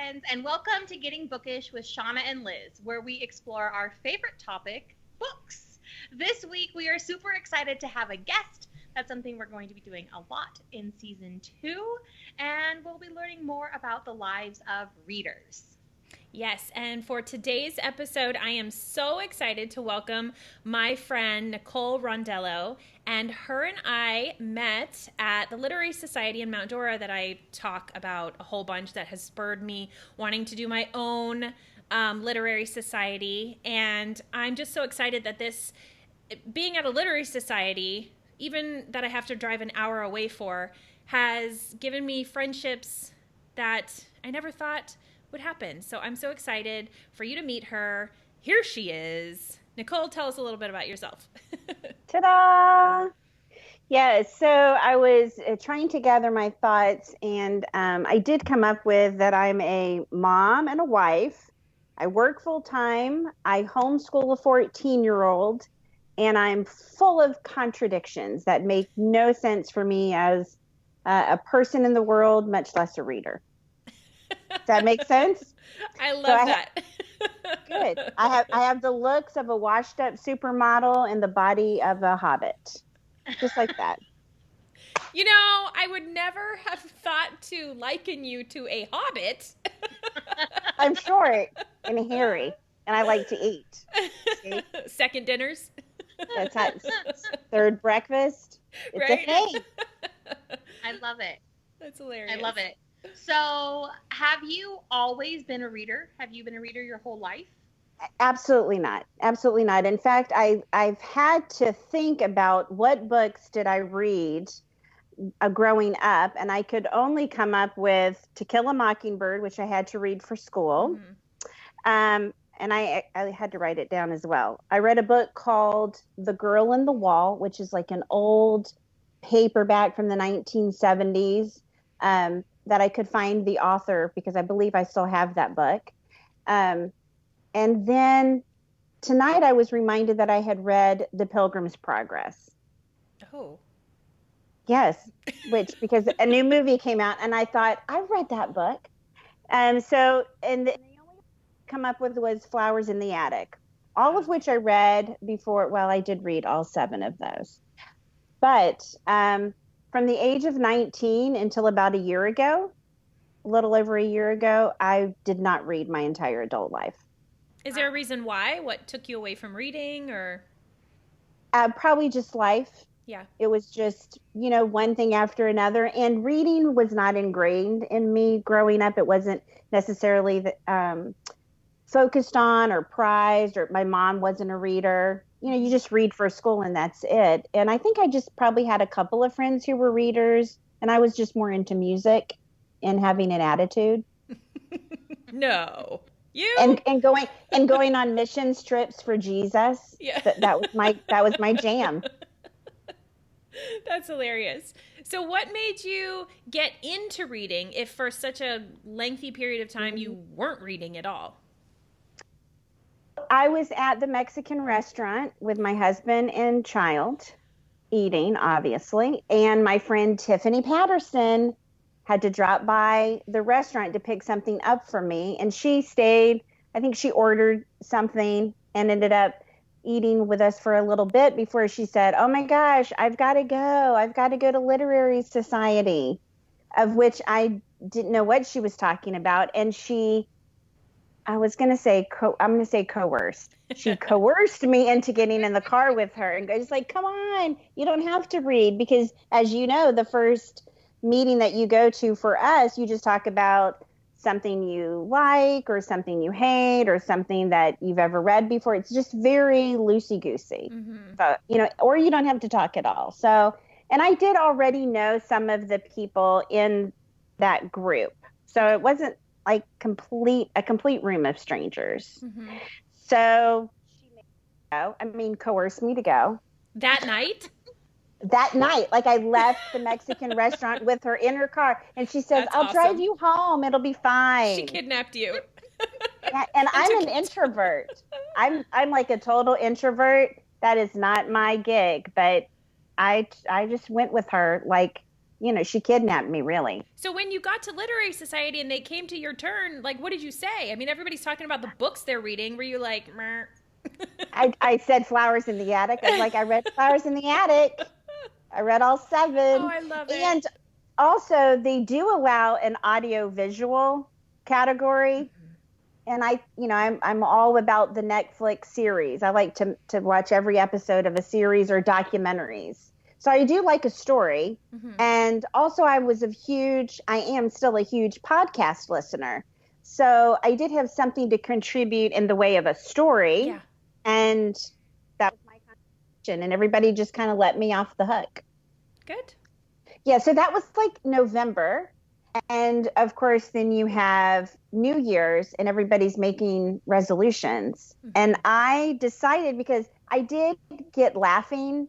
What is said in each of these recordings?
friends, and welcome to Getting Bookish with Shawna and Liz, where we explore our favorite topic, books. This week, we are super excited to have a guest. That's something we're going to be doing a lot in season 2, and we'll be learning more about the lives of readers. Yes, and for today's episode, I am so excited to welcome my friend Nicole Rondello. And her and I met at the Literary Society in Mount Dora that I talk about a whole bunch, that has spurred me wanting to do my own literary society. And I'm just so excited that this, being at a literary society, even that I have to drive an hour away for, has given me friendships that I never thought would happen. So I'm so excited for you to meet her. Here she is. Nicole, tell us a little bit about yourself. Ta-da! Yeah, so I was trying to gather my thoughts, and I did come up with that I'm a mom and a wife. I work full-time. I homeschool a 14-year-old, and I'm full of contradictions that make no sense for me as a person in the world, much less a reader. Does that make sense? I love that. Good. I have the looks of a washed up supermodel and the body of a hobbit. Just like that. You know, I would never have thought to liken you to a hobbit. I'm short and hairy, and I like to eat. See? Second dinners. That's how, third breakfast. It's right? a thing. I love it. That's hilarious. I love it. So, have you always been a reader? Have you been a reader your whole life? Absolutely not. Absolutely not. In fact, I've had to think about what books did I read growing up, and I could only come up with To Kill a Mockingbird, which I had to read for school. Mm-hmm. And I had to write it down as well. I read a book called The Girl in the Wall, which is like an old paperback from the 1970s. That I could find the author, because I believe I still have that book. And then tonight I was reminded that I had read The Pilgrim's Progress. Oh. Yes, because a new movie came out, and I thought, I've read that book. And the only come up with was Flowers in the Attic, all of which I read before. Well, I did read all 7 of those. But from the age of 19 until about a year ago, a little over a year ago, I did not read my entire adult life. Is there a reason why? What took you away from reading, or? Probably just life. Yeah. It was just, one thing after another. And reading was not ingrained in me growing up. It wasn't necessarily focused on or prized, or my mom wasn't a reader. You just read for school and that's it. And I think I just probably had a couple of friends who were readers, and I was just more into music and having an attitude. No. You and going on mission trips for Jesus. Yeah. That was my jam. That's hilarious. So what made you get into reading if for such a lengthy period of time you weren't reading at all? I was at the Mexican restaurant with my husband and child, eating, obviously, and my friend Tiffany Patterson had to drop by the restaurant to pick something up for me, and she stayed. I think she ordered something and ended up eating with us for a little bit before she said, "Oh my gosh, I've got to go. I've got to go to Literary Society," of which I didn't know what she was talking about, and I'm going to say coerced. She coerced me into getting in the car with her, and just like, come on, you don't have to read, because as you know, the first meeting that you go to for us, you just talk about something you like or something you hate or something that you've ever read before. It's just very loosey-goosey. Mm-hmm. But, or you don't have to talk at all. So, and I did already know some of the people in that group. So it wasn't like a complete room of strangers. Mm-hmm. So she made me go. Coerced me to go. That night? That night, like I left the Mexican restaurant with her in her car, and she says, "I'll drive you home. It'll be fine." She kidnapped you. Yeah, and I'm an introvert. I'm like a total introvert. That is not my gig, but I just went with her like she kidnapped me, really. So when you got to Literary Society and they came to your turn, like, what did you say? I mean, everybody's talking about the books they're reading. Were you like, meh? I said Flowers in the Attic. I was like, I read Flowers in the Attic. I read all 7. Oh, I love it. And also, they do allow an audio-visual category. And I'm all about the Netflix series. I like to watch every episode of a series or documentaries. So I do like a story. And also I am still a huge podcast listener. So I did have something to contribute in the way of a story. Yeah. And that was my contribution. And everybody just kind of let me off the hook. Good. Yeah, so that was like November. And of course, then you have New Year's and everybody's making resolutions. And I decided, because I did get laughing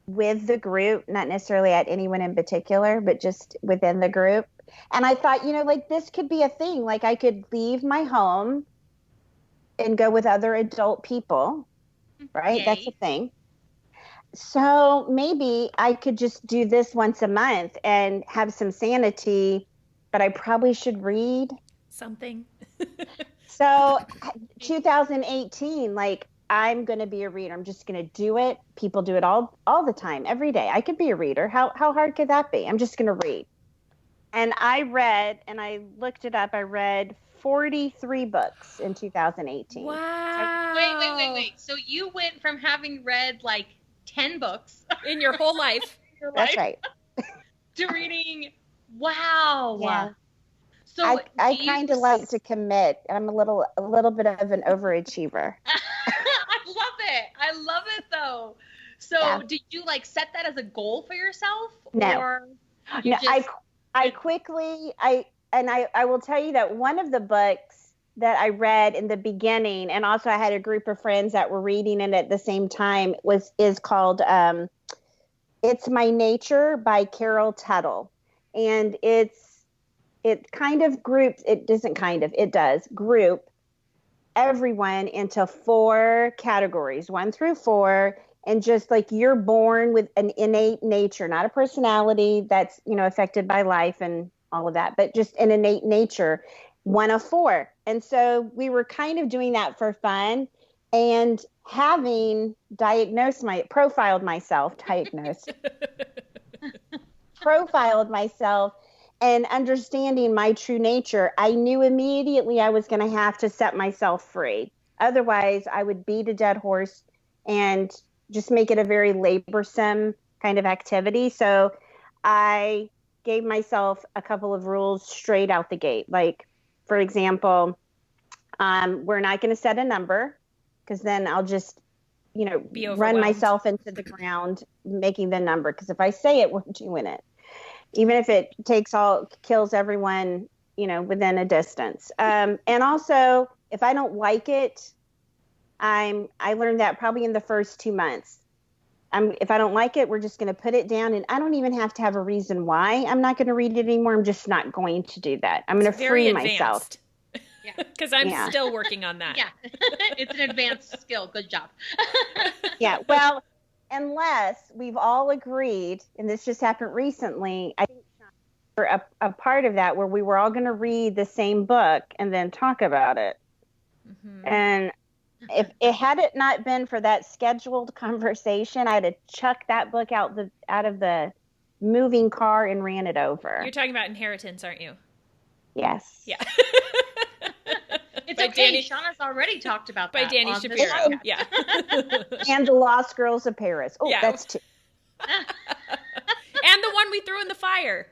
with the group, not necessarily at anyone in particular, but just within the group. And I thought, like, this could be a thing. Like, I could leave my home and go with other adult people, right? Yay. That's a thing. So maybe I could just do this once a month and have some sanity, but I probably should read something. So 2018, like, I'm going to be a reader. I'm just going to do it. People do it all the time, every day. I could be a reader. How hard could that be? I'm just going to read. And I read, and I looked it up, I read 43 books in 2018. Wow. Wait. So you went from having read like 10 books in your whole life. That's right. To reading. Wow. Yeah. So I kind of like to commit. I'm a little bit of an overachiever. I love it though. So Yeah. did you like set that as a goal for yourself? No. Or No, I quickly, I will tell you that one of the books that I read in the beginning, and also I had a group of friends that were reading it at the same time, is called It's My Nature by Carol Tuttle. And it kind of groups, it does group everyone into 4 categories, 1 through 4. And just like, you're born with an innate nature, not a personality that's, affected by life and all of that, but just an innate nature, 1 of 4. And so we were kind of doing that for fun, and having profiled myself and understanding my true nature, I knew immediately I was going to have to set myself free. Otherwise, I would beat a dead horse and just make it a very laborsome kind of activity. So I gave myself a couple of rules straight out the gate. Like, for example, we're not going to set a number, because then I'll just, run myself into the ground making the number. Because if I say it, we're doing it. Even if it kills everyone, within a distance. And also, if I don't like it, I learned that probably in the first 2 months. If I don't like it, we're just going to put it down, and I don't even have to have a reason why I'm not going to read it anymore. I'm just not going to do that. I'm going to free myself. Yeah, because I'm still working on that. Yeah, it's an advanced skill. Good job. Yeah, well, unless we've all agreed, and this just happened recently, I think we're a part of that, where we were all going to read the same book and then talk about it. Mm-hmm. And if it had it not been for that scheduled conversation, I'd have chucked that book out of the moving car and ran it over. You're talking about Inheritance, aren't you? Yes. Yeah. It's okay. Shawna's already talked about that. By Danny Shapiro. Yeah. And The Lost Girls of Paris. Oh, yeah. That's 2. And the one we threw in the fire.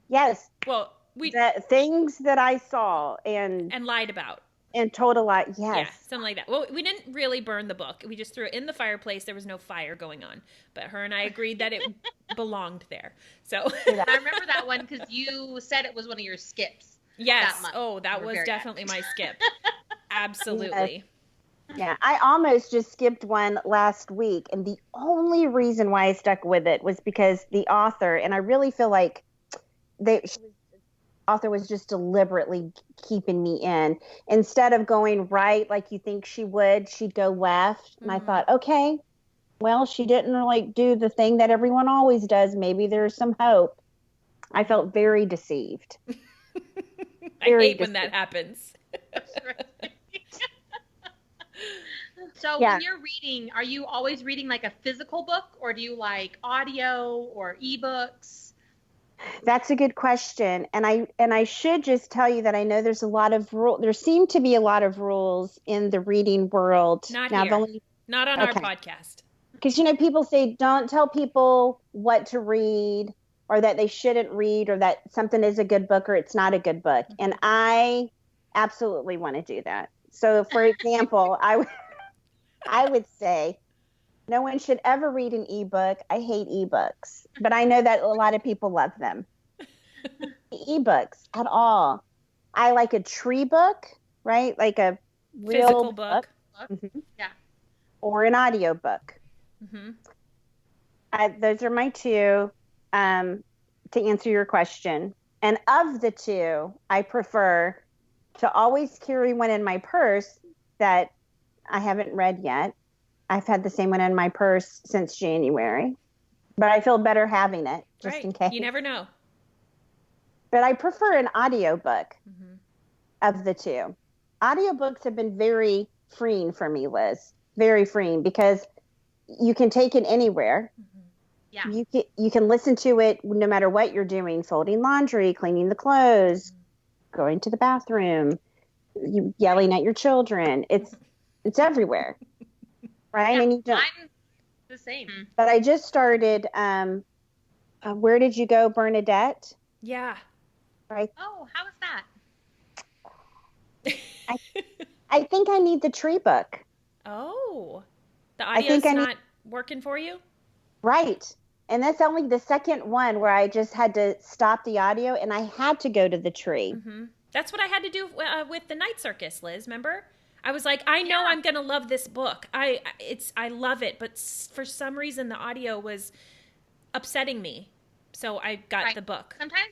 Yes. Well, the things that I saw and lied about. And told a lie. Yes. Yeah, something like that. Well, we didn't really burn the book. We just threw it in the fireplace. There was no fire going on. But her and I agreed that it belonged there. So I remember that one because you said it was one of your skips. Yes. That was definitely my skip. Absolutely. Yes. Yeah, I almost just skipped one last week. And the only reason why I stuck with it was because the author, and I really feel like the author was just deliberately keeping me in. Instead of going right like you think she would, she'd go left. And I thought, okay, well, she didn't like do the thing that everyone always does. Maybe there's some hope. I felt very deceived. I hate when that happens. So when you're reading, are you always reading like a physical book, or do you like audio or ebooks? That's a good question. And I should just tell you that I know there's a lot of there seem to be a lot of rules in the reading world. Not here. Not on our podcast. Because, people say don't tell people what to read, or that they shouldn't read, or that something is a good book or it's not a good book. And I absolutely want to do that. So, for example, I would say no one should ever read an ebook. I hate ebooks, but I know that a lot of people love them. Ebooks at all. I like a tree book, right? Like a real physical book. Mm-hmm. Yeah. Or an audio book. Mm-hmm. Those are my two, to answer your question. And of the two, I prefer to always carry one in my purse that I haven't read yet. I've had the same one in my purse since January, but I feel better having it just in case. You never know. But I prefer an audiobook of the two. Audiobooks have been very freeing for me, Liz. Very freeing, because you can take it anywhere. Yeah. You can listen to it no matter what you're doing, folding laundry, cleaning the clothes, going to the bathroom, yelling at your children. It's everywhere. Right? Yeah, And you don't. I'm the same. But I just started, Where Did You Go, Bernadette? Yeah. Right. Oh, how was that? I think I need the tree book. Oh. The audio's not working for you? Right. And that's only the second one where I just had to stop the audio and I had to go to the tree. Mm-hmm. That's what I had to do with the Night Circus, Liz, remember? I was like, I know I'm going to love this book. I love it, but for some reason the audio was upsetting me. So I got the book. Sometimes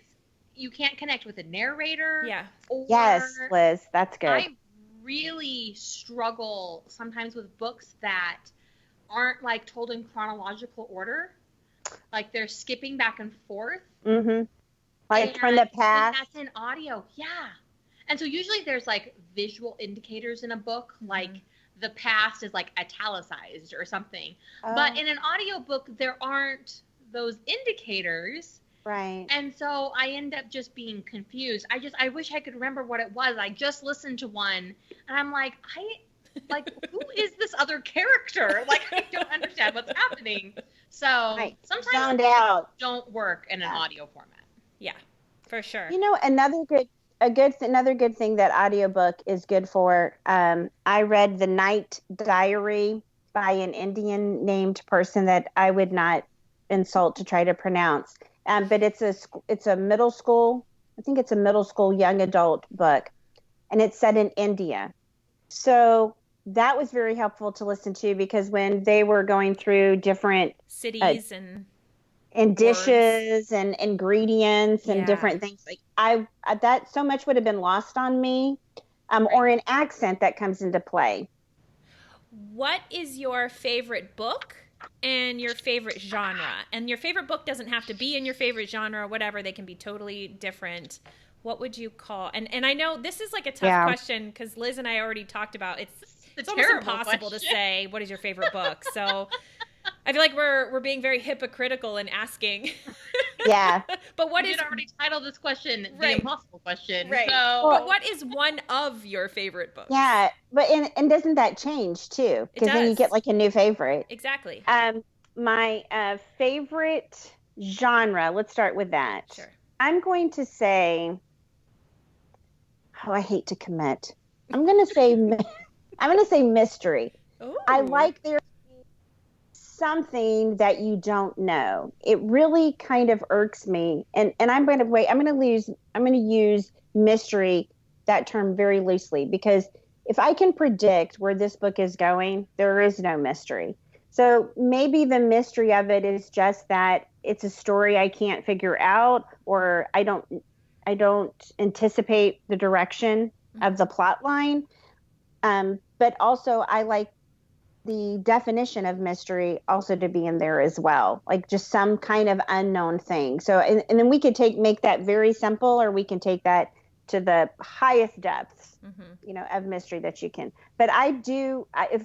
you can't connect with a narrator. Yeah. Yes, Liz, that's good. I really struggle sometimes with books that aren't like told in chronological order. Like they're skipping back and forth. Mm-hmm. Like from the past. That's in audio. Yeah. And so usually there's like visual indicators in a book, like the past is like italicized or something. Oh. But in an audiobook, there aren't those indicators. Right. And so I end up just being confused. I wish I could remember what it was. I just listened to one and I'm like, who is this other character? Like, I don't understand what's happening. So sometimes it don't work in an audio format. Yeah, for sure. Another good thing that audiobook is good for. I read The Night Diary by an Indian named person that I would not insult to try to pronounce. But it's a middle school. I think it's a middle school young adult book, and it's set in India. So that was very helpful to listen to because when they were going through different cities and dishes and ingredients and different things, like that so much would have been lost on me, or an accent that comes into play. What is your favorite book and your favorite genre? And your favorite book doesn't have to be in your favorite genre or whatever. They can be totally different. What would you call? And I know this is like a tough question because Liz and I already talked about it's almost impossible to say what is your favorite book. So I feel like we're being very hypocritical in asking. Yeah. But what is already titled this question the impossible question. Right. So but what is one of your favorite books? Yeah, but and doesn't that change too? Because then you get like a new favorite. Exactly. My favorite genre. Let's start with that. Sure. I'm going to say. Oh, I hate to commit. I'm going to say mystery. Ooh. I like there something that you don't know. It really kind of irks me. And I'm going to use mystery, that term, very loosely, because if I can predict where this book is going, there is no mystery. So maybe the mystery of it is just that it's a story I can't figure out, or I don't anticipate the direction of the plot line. But also I like the definition of mystery also to be in there as well, like just some kind of unknown thing. So, and then we could make that very simple, or we can take that to the highest depths, of mystery that you can. But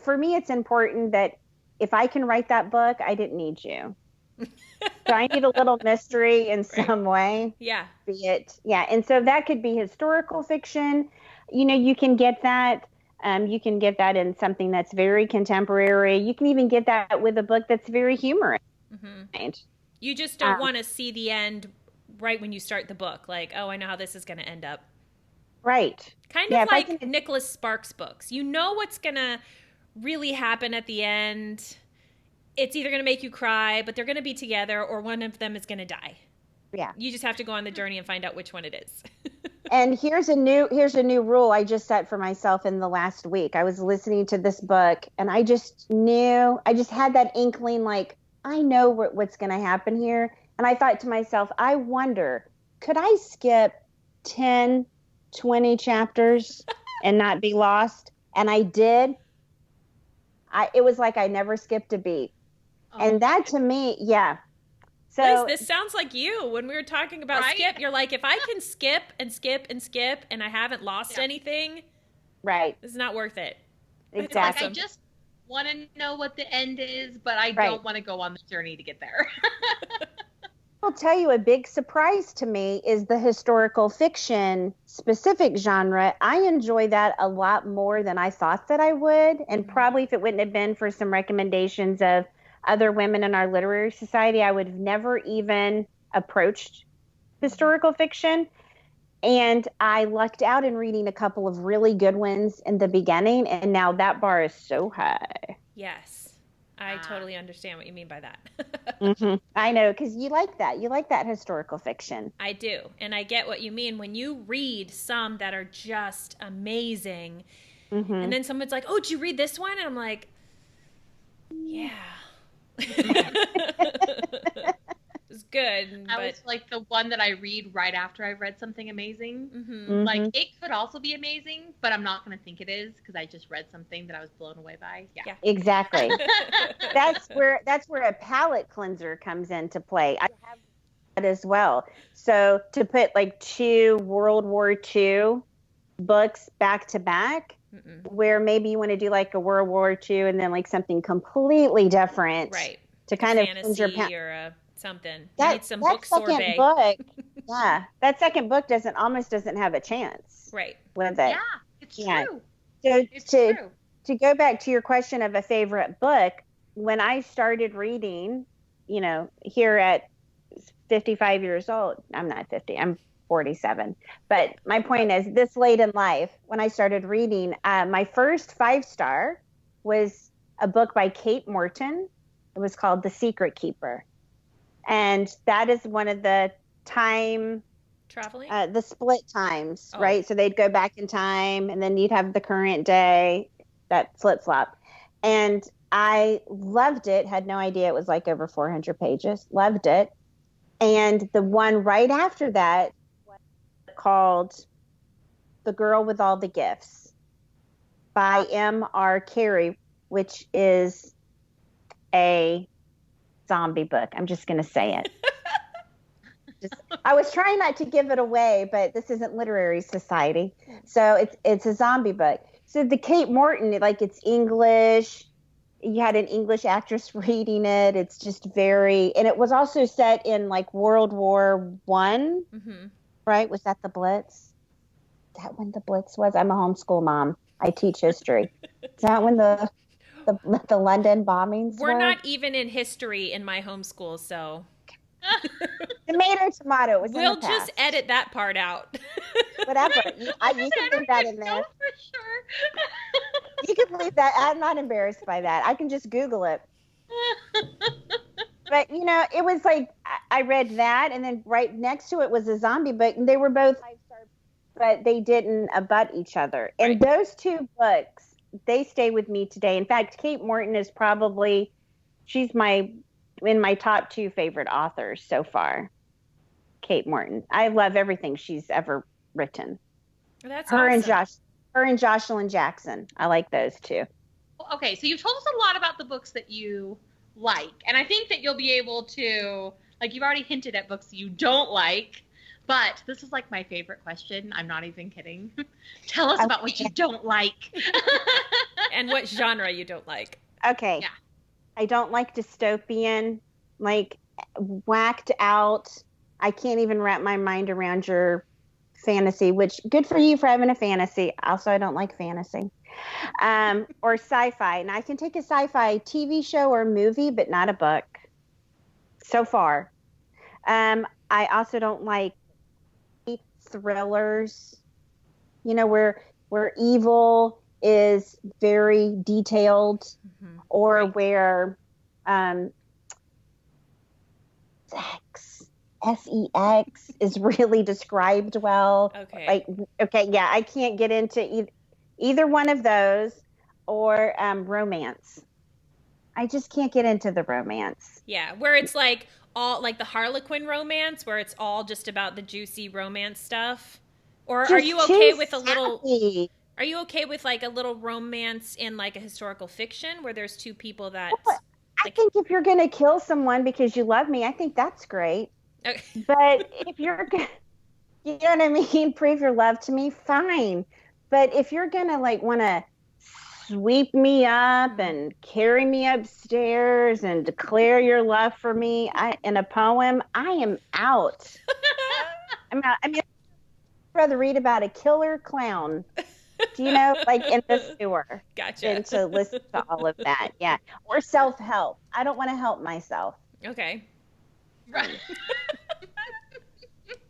for me, it's important that if I can write that book, I didn't need you. So I need a little mystery in some way. Yeah. Be it. Yeah. And so that could be historical fiction. You can get that. You can get that in something that's very contemporary. You can even get that with a book that's very humorous. You just don't want to see the end right when you start the book. Like, oh, I know how this is going to end up. Right. Kind of like Nicholas Sparks books. You know what's going to really happen at the end. It's either going to make you cry, but they're going to be together, or one of them is going to die. Yeah. You just have to go on the journey and find out which one it is. And here's a new rule I just set for myself in the last week. I was listening to this book, and I just had that inkling, like, I know what's going to happen here. And I thought to myself, I wonder, could I skip 10, 20 chapters and not be lost? And I did. It was like I never skipped a beat. Oh. And that to me, yeah. So Liz, this sounds like you. When we were talking about skip, you're like, if I can skip and skip and skip and I haven't lost anything, right, it's not worth it. Exactly. Like, I just want to know what the end is, but I don't want to go on the journey to get there. I'll tell you, a big surprise to me is the historical fiction specific genre. I enjoy that a lot more than I thought that I would. And probably if it wouldn't have been for some recommendations of other women in our literary society, I would have never even approached historical fiction. And I lucked out in reading a couple of really good ones in the beginning. And now that bar is so high. Yes. I totally understand what you mean by that. I know, because you like that. You like that historical fiction. I do. And I get what you mean. When you read some that are just amazing, and then someone's like, oh, did you read this one? And I'm like, yeah. It's good. I was like the one that I read right after I've read something amazing. Like, it could also be amazing, but I'm not going to think it is because I just read something that I was blown away by. Yeah. Exactly. That's where a palate cleanser comes into play. I have that as well. So to put like 2 World War II books back to back, where maybe you want to do like a World War II and then like something completely different, right? To kind of fantasy or something. That, you need some book sorbet. Book, yeah, that second book almost doesn't have a chance, right? With it. Yeah, it's true. So it's true. To go back to your question of a favorite book, when I started reading, here at 55 years old, I'm not 50, I'm 47. But my point is, this late in life, when I started reading, my first 5-star was a book by Kate Morton. It was called The Secret Keeper. And that is one of the time traveling, the split times, right? So they'd go back in time and then you'd have the current day, that flip flop. And I loved it. Had no idea it was like over 400 pages. Loved it. And the one right after that was called The Girl with All the Gifts by M.R. Carey, which is a zombie book. I'm just going to say it. I was trying not to give it away, but this isn't literary society. So it's a zombie book. So the Kate Morton, it's English. You had an English actress reading it. It's just and it was also set in like World War I, right? Was that the Blitz? Is that when the Blitz was? I'm a homeschool mom. I teach history. Is that when the London bombings We're were? not even in history in my homeschool, so. Tomato. We'll just edit that part out. Whatever. You can leave that in there. For sure. You can leave that. I'm not embarrassed by that. I can just Google it. But, it was like, I read that, and then right next to it was a zombie book, and they were both 5-star, but they didn't abut each other. And those 2 books, they stay with me today. In fact, Kate Morton is she's in my top 2 favorite authors so far. Kate Morton. I love everything she's ever written. That's her awesome. Her and Jocelyn Jackson. I like those 2. Okay, so you've told us a lot about the books that you like, and I think that you'll be able to, like, you've already hinted at books you don't like, but this is like my favorite question. I'm not even kidding. Tell us about what you don't like. And what genre you don't like. Okay. Yeah. I don't like dystopian, like whacked out. I can't even wrap my mind around your fantasy, which good for you for having a fantasy. Also, I don't like fantasy. Or sci-fi. And I can take a sci-fi TV show or movie, but not a book. So far. I also don't like thrillers, where evil is very detailed, or where sex is really described well. Okay. I can't get into either one of those, or romance. I just can't get into the romance. Yeah, where it's like all like the Harlequin romance, where it's all just about the juicy romance stuff. Or Just are you okay with sappy. Are you okay with like a little romance in like a historical fiction where there's two people that? Well, I think if you're going to kill someone because you love me, I think that's great. Okay. But if you're going to, you know what I mean, prove your love to me, fine. But if you're going to like want to sweep me up and carry me upstairs and declare your love for me in a poem, I am out. I'm out. I mean, I'd rather read about a killer clown, like in the sewer. Gotcha. Than to listen to all of that. Yeah. Or self-help. I don't want to help myself. Okay. Right.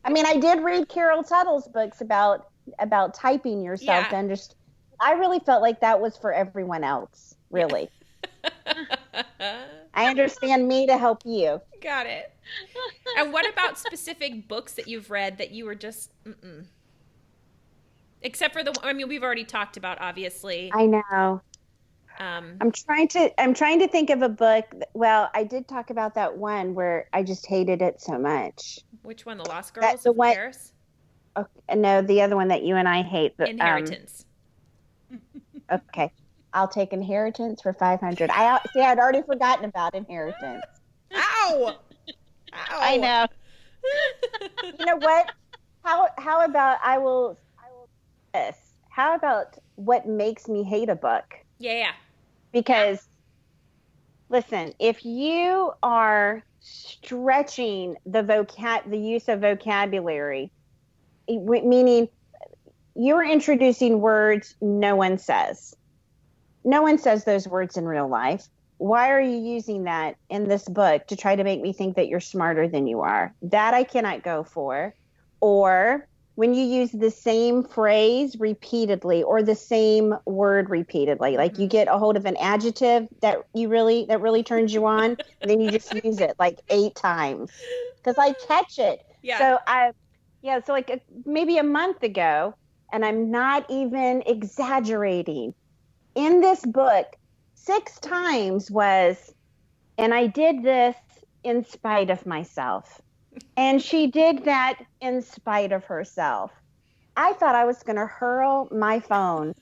I mean, I did read Carol Tuttle's books about typing yourself to understand. I really felt like that was for everyone else, really. I understand me to help you. Got it. And what about specific books that you've read that you were just, except for we've already talked about, obviously. I know. I'm trying to think of a book. Well, I did talk about that one where I just hated it so much. Which one? The Lost Girls of Paris? Okay, no, the other one that you and I hate. Inheritance. Okay. I'll take Inheritance for $500. I'd already forgotten about Inheritance. Ow! I know. You know what? How about I will this? How about what makes me hate a book? Yeah. Because listen, if you are stretching the use of vocabulary, meaning you're introducing words no one says. No one says those words in real life. Why are you using that in this book to try to make me think that you're smarter than you are? That I cannot go for. Or when you use the same phrase repeatedly or the same word repeatedly, like you get a hold of an adjective that really turns you on, and then you just use it like 8 times because I catch it. Yeah. So like maybe a month ago, and I'm not even exaggerating, in this book, 6 times was, and I did this in spite of myself. And she did that in spite of herself. I thought I was going to hurl my phone,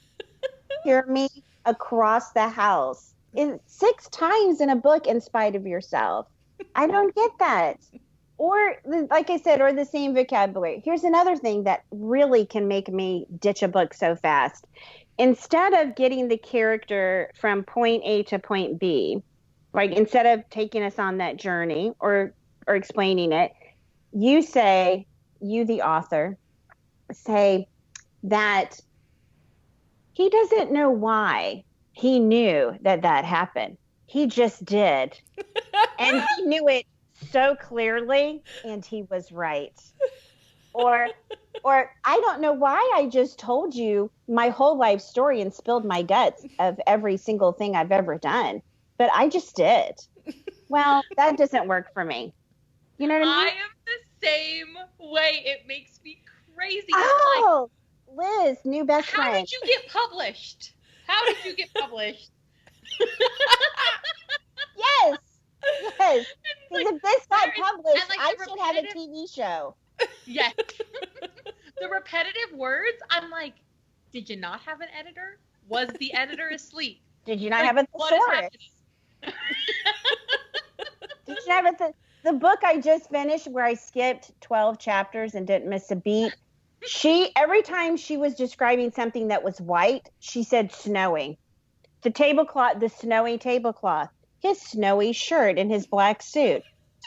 hear me across the house. 6 times in a book in spite of yourself. I don't get that. Or, like I said, or the same vocabulary. Here's another thing that really can make me ditch a book so fast. Instead of getting the character from point A to point B, like instead of taking us on that journey or explaining it, you, the author, say that he doesn't know why he knew that happened. He just did. And he knew it so clearly, and he was right. Or I don't know why I just told you my whole life story and spilled my guts of every single thing I've ever done, but I just did. Well, that doesn't work for me. You know what I mean? I am the same way. It makes me crazy. Oh, Liz, new best friend. How did you get published? Yes. Because if this got published, like, I should have a TV show. Yes. The repetitive words, I'm like, did you not have an editor? Was the editor asleep? Did you not have a what is thesaurus? Did you have the book I just finished where I skipped 12 chapters and didn't miss a beat? Every time she was describing something that was white, she said snowing. The tablecloth, the snowy tablecloth, his snowy shirt and his black suit.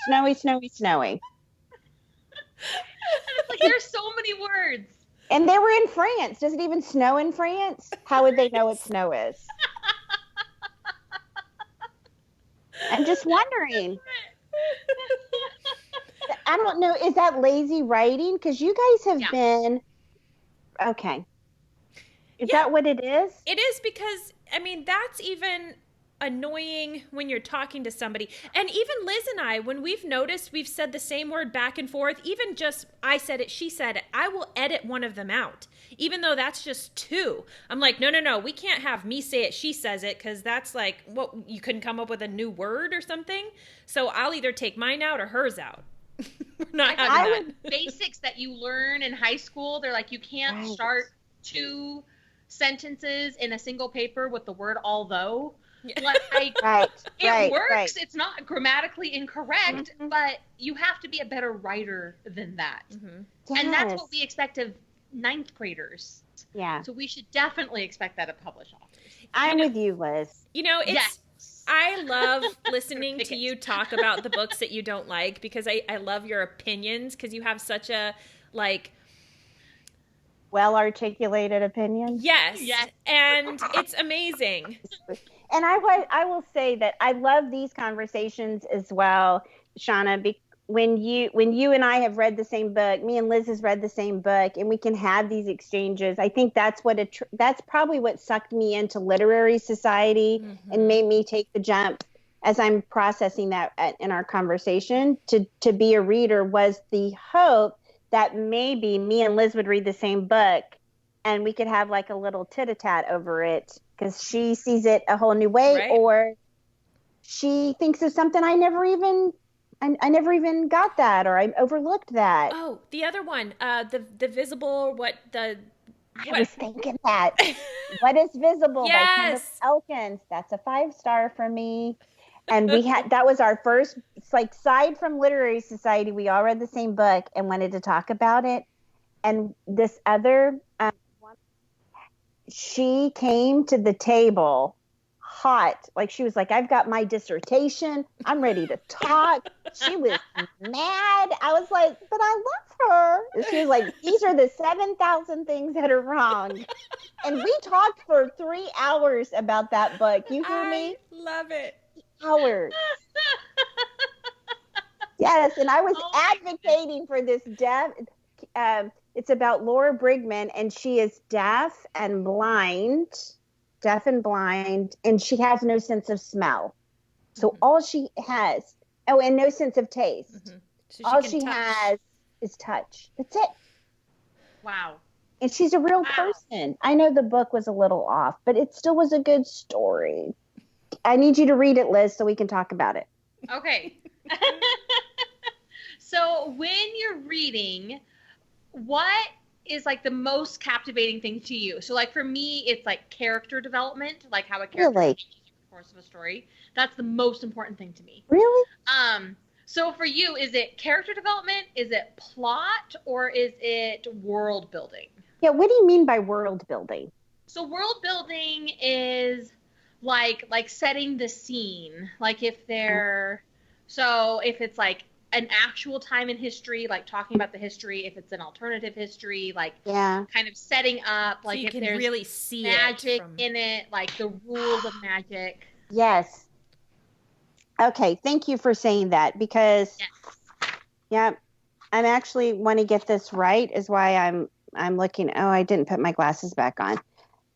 Snowy, snowy, snowy. It's like there's so many words. And they were in France. Does it even snow in France? How would they know what snow is? I'm just wondering. I don't know. Is that lazy writing? Because you guys have been... Okay. Is that what it is? It is because, I mean, that's even annoying when you're talking to somebody. And even Liz and I, when we've noticed we've said the same word back and forth, even just I said it, she said it, I will edit one of them out. Even though that's just two. I'm like, no, we can't have me say it, she says it, because that's like, what, you couldn't come up with a new word or something? So I'll either take mine out or hers out. We're not having that. Basics that you learn in high school, they're like, you can't start two sentences in a single paper with the word although. Like, it works. Right. It's not grammatically incorrect, but you have to be a better writer than that. Yes. And that's what we expect of ninth graders. Yeah. So we should definitely expect that of published authors. I'm with you, Liz. You know, I love listening to you talk about the books that you don't like, because I love your opinions, because you have such a, like... well-articulated opinion. Yes. And it's amazing. And I will say that I love these conversations as well, Shawna, when you and I have read the same book, me and Liz has read the same book, and we can have these exchanges. I think that's that's probably what sucked me into literary society and made me take the jump as I'm processing that in our conversation to be a reader, was the hope that maybe me and Liz would read the same book and we could have like a little tit-a-tat over it, because she sees it a whole new way, or she thinks of something I never even got that, or I overlooked that. Oh, the other one, the visible, I was thinking that. What is Visible by Kenneth Elkins? That's a 5-star for me. And that was our first, it's like, side from Literary Society, we all read the same book and wanted to talk about it. And this other, she came to the table hot. Like, she was like, I've got my dissertation. I'm ready to talk. She was mad. I was like, but I love her. And she was like, these are the 7,000 things that are wrong. And we talked for 3 hours about that book. You hear me? Love it. Hours. Yes, and I was advocating for this deaf. It's about Laura Brigman, and she is deaf and blind, and she has no sense of smell. So all she has, and no sense of taste. So all she has is touch. That's it. Wow. And she's a real person. I know the book was a little off, but it still was a good story. I need you to read it, Liz, so we can talk about it. Okay. So when you're reading, what is like the most captivating thing to you? So like for me, it's like character development, like how a character changes over the course of a story. That's the most important thing to me. Really? So for you, is it character development? Is it plot? Or is it world building? Yeah, what do you mean by world building? So world building is like setting the scene. Like if it's like an actual time in history, like talking about the history, if it's an alternative history, like kind of setting up, like so if there's really see magic in it, like the rules of magic. Yes. Okay, thank you for saying that, because I'm actually want to get this right, is why I'm looking. Oh, I didn't put my glasses back on.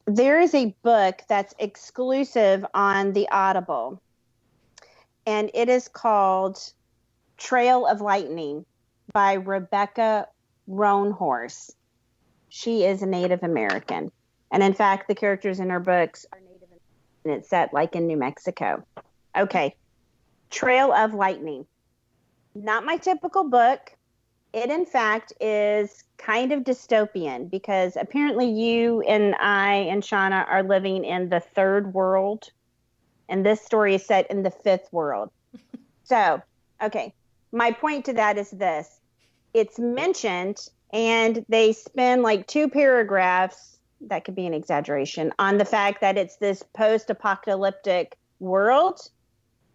There is a book that's exclusive on the Audible, and it is called Trail of Lightning by Rebecca Roanhorse. She is a Native American. And in fact, the characters in her books are Native American, and it's set like in New Mexico. Okay. Trail of Lightning. Not my typical book. It, in fact, is kind of dystopian because apparently you and I and Shawna are living in the third world, and this story is set in the fifth world. So, okay, my point to that is this. It's mentioned, and they spend like 2 paragraphs, that could be an exaggeration, on the fact that it's this post-apocalyptic world.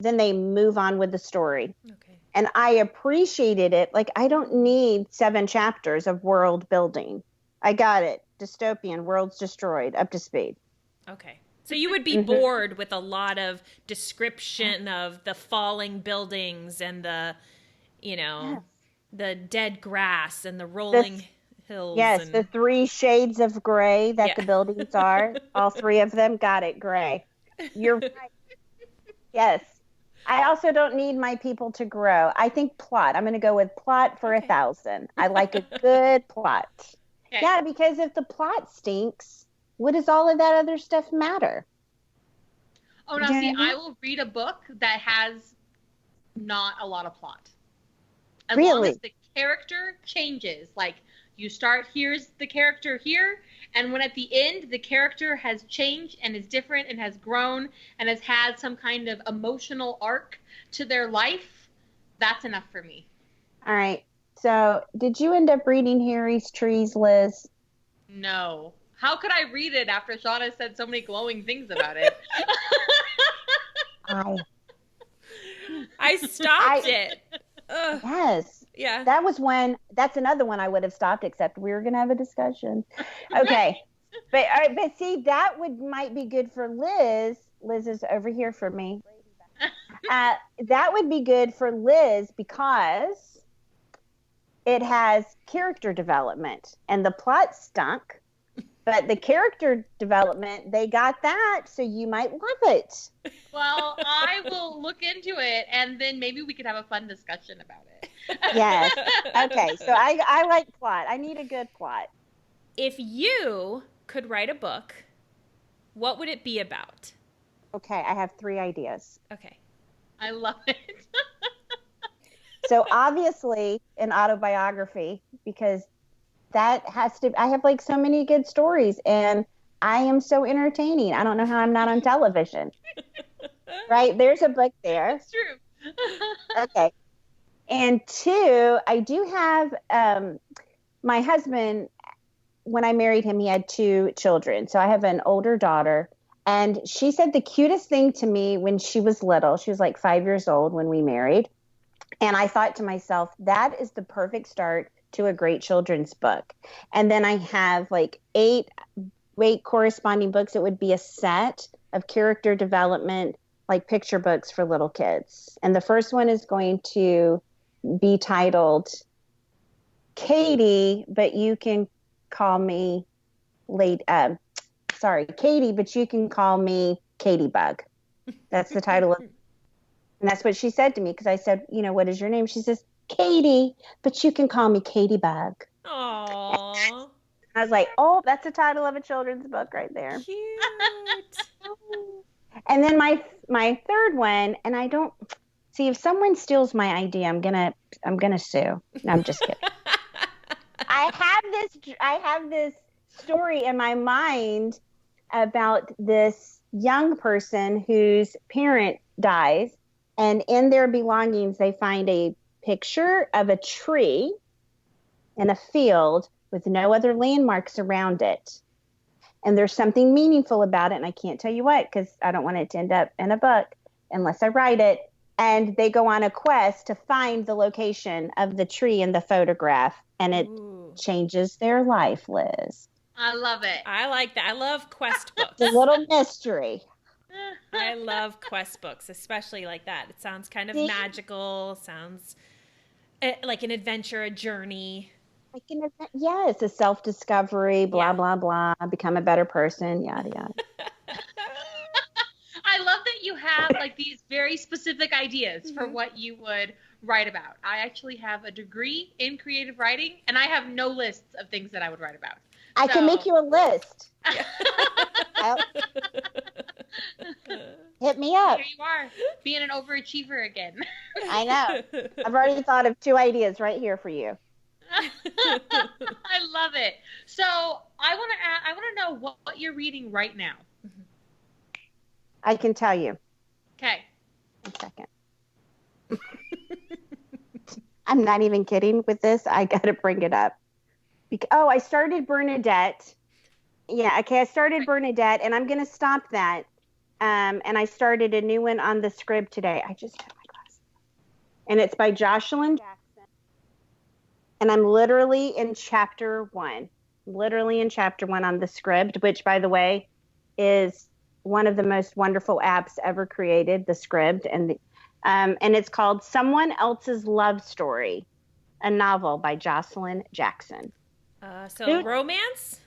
Then they move on with the story. Okay. And I appreciated it. Like, I don't need 7 chapters of world building. I got it. Dystopian, world's destroyed, up to speed. Okay. So you would be bored with a lot of description of the falling buildings and the, the dead grass and the rolling hills. Yes, and... the 3 shades of gray that the buildings are. All 3 of them. Got it. Gray. You're right. Yes. I also don't need my people to grow. I think plot. I'm going to go with plot for 1,000. I like a good plot. Okay. Yeah, because if the plot stinks, what does all of that other stuff matter? Oh, now see, I will read a book that has not a lot of plot. As long as the character changes. Like, you start, here's the character here, and when at the end the character has changed and is different and has grown and has had some kind of emotional arc to their life, that's enough for me. All right. So, did you end up reading Harry's Trees, Liz? No. How could I read it after Shawna said so many glowing things about it? I stopped it. Ugh. Yes. Yeah. That's another one I would have stopped, except we were going to have a discussion. Okay. But see, that might be good for Liz. Liz is over here for me. That would be good for Liz because it has character development, and the plot stunk, but the character development, they got that, so you might love it. Well, I will look into it, and then maybe we could have a fun discussion about it. Yes. Okay, so I like plot. I need a good plot. If you could write a book, what would it be about? Okay, I have 3 ideas. Okay. I love it. So obviously an autobiography, because that has to, I have like so many good stories and I am so entertaining. I don't know how I'm not on television. Right? There's a book there. It's true. Okay. And 2, I do have, my husband, when I married him, he had 2 children. So I have an older daughter, and she said the cutest thing to me when she was little. She was like 5 years old when we married. And I thought to myself, that is the perfect start to a great children's book. And then I have like 8 corresponding books. It would be a set of character development, like picture books for little kids. And the first one is going to be titled Katie, but you can call me Katie, but you can call me Katybug. That's the title of, and that's what she said to me, because I said, what is your name? She says, Katie, but you can call me Katybug. Aww. I was like, oh, that's the title of a children's book right there. Cute. And then my third one, and I don't see, if someone steals my idea, I'm gonna sue. No, I'm just kidding. I have this story in my mind about this young person whose parent dies, and in their belongings they find a picture of a tree in a field with no other landmarks around it. And there's something meaningful about it, and I can't tell you what, because I don't want it to end up in a book unless I write it. And they go on a quest to find the location of the tree in the photograph, and it changes their life, Liz. I love it. I like that. I love quest books. It's a little mystery. I love quest books, especially like that. It sounds kind of magical. Sounds like an adventure, a journey. Yes, a self-discovery, blah, blah, blah, become a better person, yada, yada. I love that you have like these very specific ideas for what you would write about. I actually have a degree in creative writing, and I have no lists of things that I would write about. I can make you a list. Hit me up. Here you are, being an overachiever again. I know. I've already thought of 2 ideas right here for you. I love it. So I want to know what you're reading right now. I can tell you. Okay. 1 second. I'm not even kidding with this. I got to bring it up. I started Bernadette. Yeah, okay. I started Bernadette, and I'm going to stop that. And I started a new one on the Scrib today. I just got my glasses. And it's by Jocelyn Jackson. And I'm literally in chapter 1. Literally in chapter 1 on the Scrib, which, by the way, is one of the most wonderful apps ever created, the Scrib. And it's called Someone Else's Love Story, a novel by Jocelyn Jackson. Romance?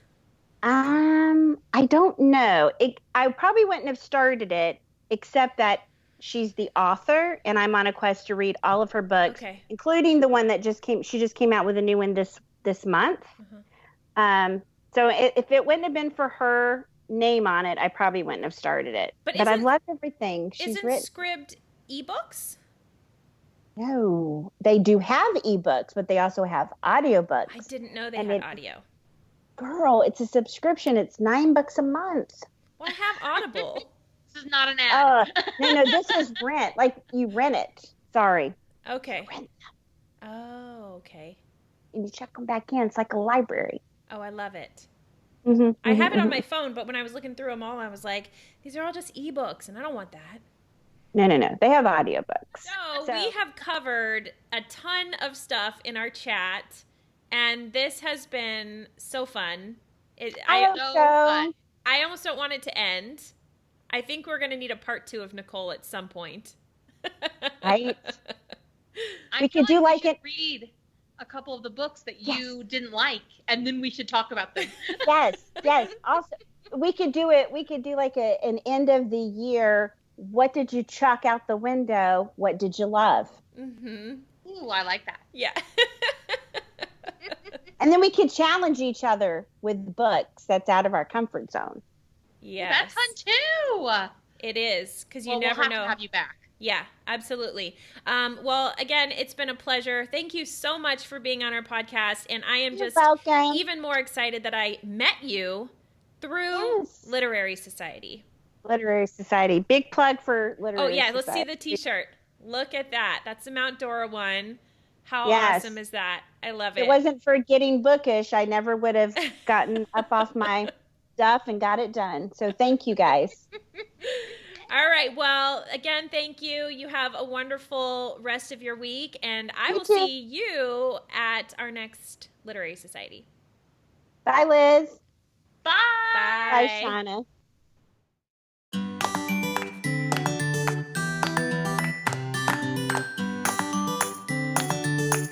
I don't know. I probably wouldn't have started it, except that she's the author, and I'm on a quest to read all of her books, including the one that she just came out with a new one this month. So if it wouldn't have been for her name on it, I probably wouldn't have started it. But I've loved everything she's written. Isn't Scribd ebooks? No, they do have ebooks, but they also have audiobooks. I didn't know they had audio. Girl, it's a subscription. It's $9 a month. Well, I have Audible. This is not an ad. No, this is rent. Like, you rent it. Sorry. Okay. Rent them. Oh, okay. And you check them back in. It's like a library. Oh, I love it. I have it on my phone, but when I was looking through them all, I was like, these are all just ebooks, and I don't want that. No. They have audiobooks. So we have covered a ton of stuff in our chat, and this has been so fun. I hope so. I almost don't want it to end. I think we're going to need a part 2 of Nicole at some point. Right? We could do like it. Read a couple of the books that you didn't like, and then we should talk about them. Yes. Also, we could do it. We could do like an end of the year. What did you chuck out the window? What did you love? Ooh, I like that. Yeah. And then we could challenge each other with books that's out of our comfort zone. Yes. That's fun too. It is, because you never know. We'll have to have you back. Yeah, absolutely. Well, again, it's been a pleasure. Thank you so much for being on our podcast. And I am just even more excited that I met you through Literary Society. Literary Society. Big plug for Literary Society. Oh, yeah. Let's see the t-shirt. Look at that. That's the Mount Dora one. How awesome is that? I love it. If it wasn't for getting bookish, I never would have gotten up off my stuff and got it done. So thank you, guys. All right. Well, again, thank you. You have a wonderful rest of your week, and I will see you at our next Literary Society. Bye, Liz. Bye. Bye, Shawna.